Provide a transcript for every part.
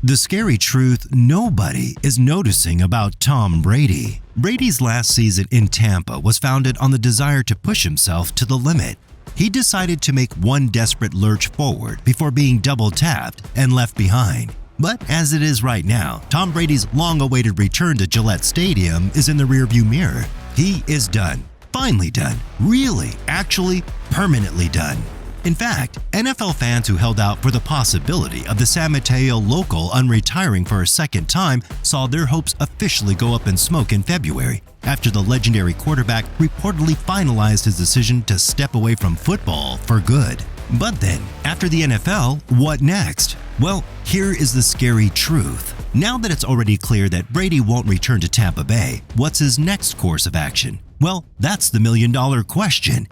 The scary truth nobody is noticing about Tom Brady. Brady's last season in Tampa was founded on the desire to push himself to the limit. He decided to make one desperate lurch forward before being double-tapped and left behind. But as it is right now, Tom Brady's long-awaited return to Gillette Stadium is in the rearview mirror. He is done. Finally done. Really, actually, permanently done. In fact, NFL fans who held out for the possibility of the San Mateo local unretiring for a second time saw their hopes officially go up in smoke in February after the legendary quarterback reportedly finalized his decision to step away from football for good. But then, after the NFL, what next? Well, here is the scary truth. Now that it's already clear that Brady won't return to Tampa Bay, what's his next course of action? Well, that's the million-dollar question.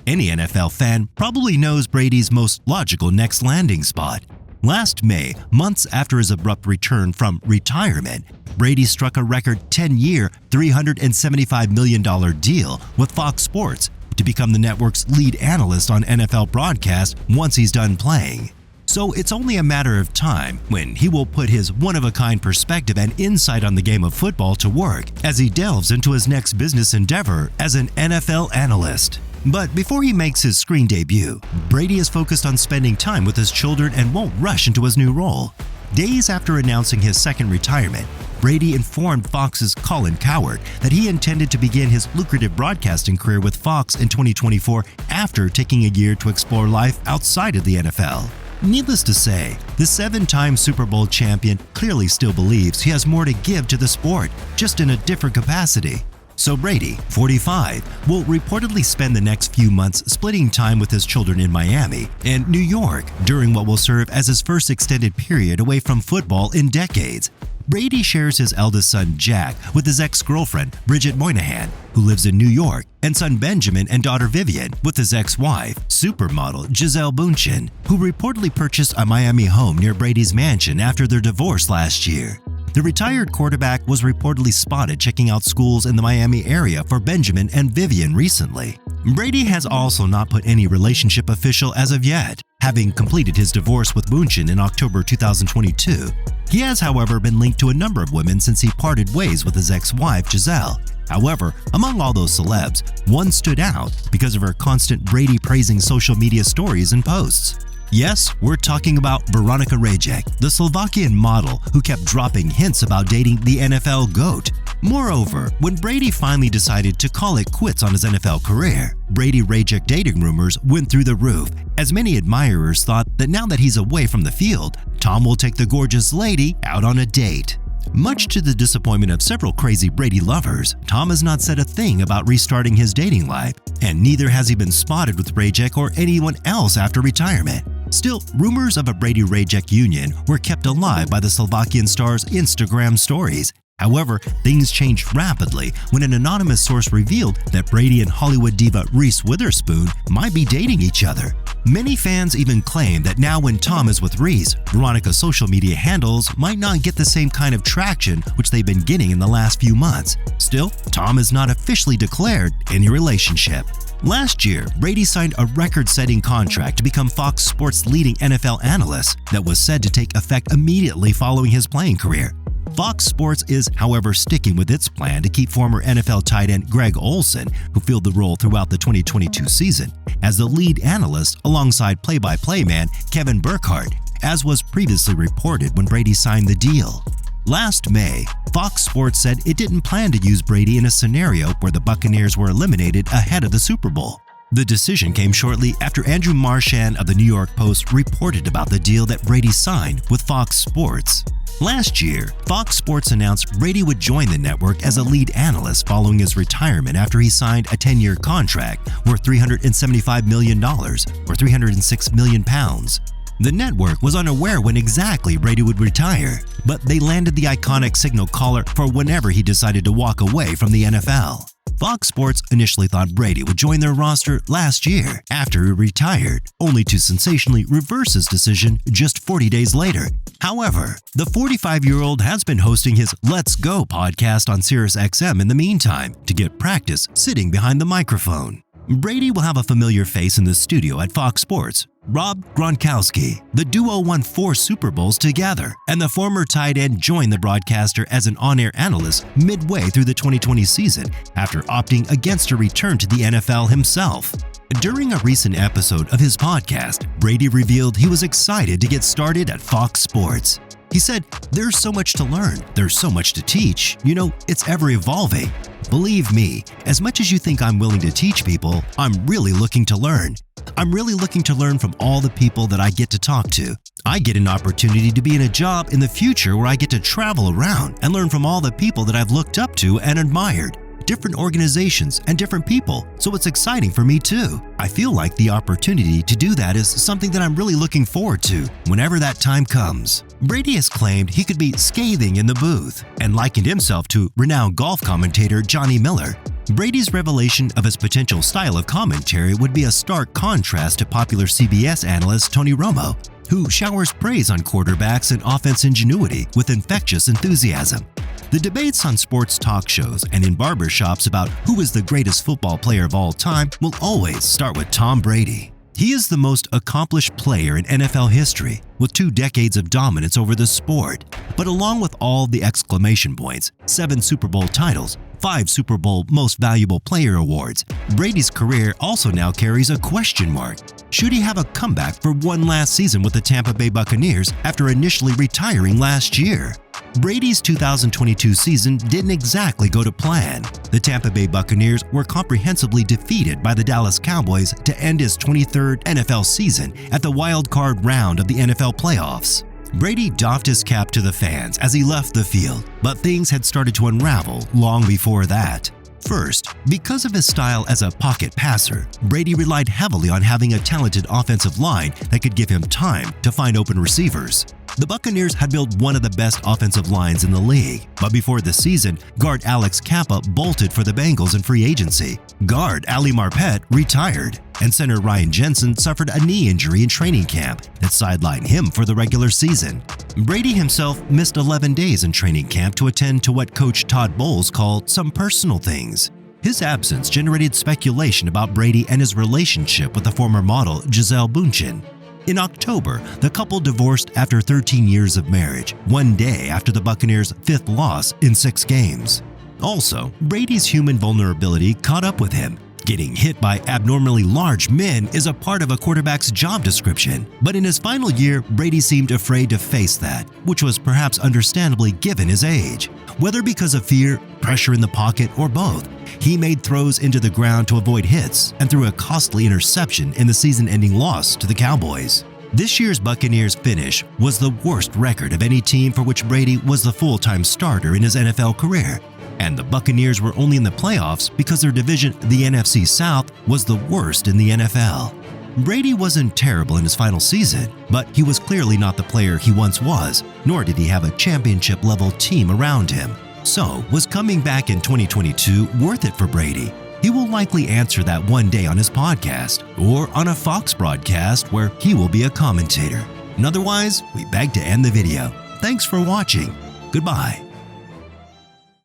Any NFL fan probably knows Brady's most logical next landing spot. Last May, months after his abrupt return from retirement, Brady struck a record 10-year, $375 million deal with Fox Sports to become the network's lead analyst on NFL broadcast once he's done playing. So it's only a matter of time when he will put his one-of-a-kind perspective and insight on the game of football to work as he delves into his next business endeavor as an NFL analyst. But before he makes his screen debut, Brady is focused on spending time with his children and won't rush into his new role. Days after announcing his second retirement, Brady informed Fox's Colin Cowherd that he intended to begin his lucrative broadcasting career with Fox in 2024 after taking a year to explore life outside of the NFL. Needless to say, the 7-time Super Bowl champion clearly still believes he has more to give to the sport, just in a different capacity. So Brady, 45, will reportedly spend the next few months splitting time with his children in Miami and New York during what will serve as his first extended period away from football in decades. Brady shares his eldest son, Jack, with his ex-girlfriend, Bridget Moynihan, who lives in New York, and son Benjamin and daughter Vivian with his ex-wife, supermodel Gisele Bündchen, who reportedly purchased a Miami home near Brady's mansion after their divorce last year. The retired quarterback was reportedly spotted checking out schools in the Miami area for Benjamin and Vivian recently. Brady has also not put any relationship official as of yet, having completed his divorce with Bündchen in October 2022. He has, however, been linked to a number of women since he parted ways with his ex-wife, Gisele. However, among all those celebs, one stood out because of her constant Brady-praising social media stories and posts. Yes, we're talking about Veronika Rajec, the Slovakian model who kept dropping hints about dating the NFL GOAT. Moreover, when Brady finally decided to call it quits on his NFL career, Brady-Rajec dating rumors went through the roof, as many admirers thought that now that he's away from the field, Tom will take the gorgeous lady out on a date. Much to the disappointment of several crazy Brady lovers, Tom has not said a thing about restarting his dating life, and neither has he been spotted with Rajec or anyone else after retirement. Still, rumors of a Brady-Rajec union were kept alive by the Slovakian star's Instagram stories. However, things changed rapidly when an anonymous source revealed that Brady and Hollywood diva Reese Witherspoon might be dating each other. Many fans even claim that now when Tom is with Reese, Veronika's social media handles might not get the same kind of traction which they've been getting in the last few months. Still, Tom has not officially declared any relationship. Last year, Brady signed a record-setting contract to become Fox Sports' leading NFL analyst that was said to take effect immediately following his playing career. Fox Sports is, however, sticking with its plan to keep former NFL tight end Greg Olsen, who filled the role throughout the 2022 season, as the lead analyst alongside play-by-play man Kevin Burkhardt, as was previously reported when Brady signed the deal. Last May, Fox Sports said it didn't plan to use Brady in a scenario where the Buccaneers were eliminated ahead of the Super Bowl. The decision came shortly after Andrew Marchand of the New York Post reported about the deal that Brady signed with Fox Sports. Last year, Fox Sports announced Brady would join the network as a lead analyst following his retirement after he signed a 10-year contract worth $375 million, or 306 million pounds. The network was unaware when exactly Brady would retire, but they landed the iconic signal caller for whenever he decided to walk away from the NFL. Fox Sports initially thought Brady would join their roster last year after he retired, only to sensationally reverse his decision just 40 days later. However, the 45-year-old has been hosting his Let's Go podcast on SiriusXM in the meantime to get practice sitting behind the microphone. Brady will have a familiar face in the studio at Fox Sports. Rob Gronkowski. The duo won 4 Super Bowls together, and the former tight end joined the broadcaster as an on-air analyst midway through the 2020 season after opting against a return to the NFL himself. During a recent episode of his podcast, Brady revealed he was excited to get started at Fox Sports. He said, "There's so much to learn. There's so much to teach. It's ever evolving. Believe me, as much as you think I'm willing to teach people, I'm really looking to learn. I'm really looking to learn from all the people that I get to talk to. I get an opportunity to be in a job in the future where I get to travel around and learn from all the people that I've looked up to and admired. Different organizations and different people, so it's exciting for me too. I feel like the opportunity to do that is something that I'm really looking forward to whenever that time comes." Brady has claimed he could be scathing in the booth and likened himself to renowned golf commentator Johnny Miller. Brady's revelation of his potential style of commentary would be a stark contrast to popular CBS analyst Tony Romo, who showers praise on quarterbacks and offense ingenuity with infectious enthusiasm. The debates on sports talk shows and in barbershops about who is the greatest football player of all time will always start with Tom Brady. He is the most accomplished player in NFL history, with 2 decades of dominance over the sport. But along with all the exclamation points, 7 Super Bowl titles, 5 Super Bowl Most Valuable Player awards, Brady's career also now carries a question mark. Should he have a comeback for one last season with the Tampa Bay Buccaneers after initially retiring last year? Brady's 2022 season didn't exactly go to plan. The Tampa Bay Buccaneers were comprehensively defeated by the Dallas Cowboys to end his 23rd NFL season at the wild card round of the NFL playoffs. Brady doffed his cap to the fans as he left the field, but things had started to unravel long before that. First, because of his style as a pocket passer, Brady relied heavily on having a talented offensive line that could give him time to find open receivers. The Buccaneers had built one of the best offensive lines in the league, but before the season, guard Alex Kappa bolted for the Bengals in free agency. Guard Ali Marpet retired, and center Ryan Jensen suffered a knee injury in training camp that sidelined him for the regular season. Brady himself missed 11 days in training camp to attend to what coach Todd Bowles called some personal things. His absence generated speculation about Brady and his relationship with the former model Gisele Bündchen. In October, the couple divorced after 13 years of marriage, one day after the Buccaneers' 5th loss in 6 games. Also, Brady's human vulnerability caught up with him. Getting hit by abnormally large men is a part of a quarterback's job description, but in his final year, Brady seemed afraid to face that, which was perhaps understandably given his age. Whether because of fear, pressure in the pocket, or both, he made throws into the ground to avoid hits and threw a costly interception in the season-ending loss to the Cowboys. This year's Buccaneers finish was the worst record of any team for which Brady was the full-time starter in his NFL career. And the Buccaneers were only in the playoffs because their division, the NFC South, was the worst in the NFL. Brady wasn't terrible in his final season, but he was clearly not the player he once was, nor did he have a championship-level team around him. So, was coming back in 2022 worth it for Brady? He will likely answer that one day on his podcast or on a Fox broadcast where he will be a commentator. And otherwise, we beg to end the video. Thanks for watching. Goodbye.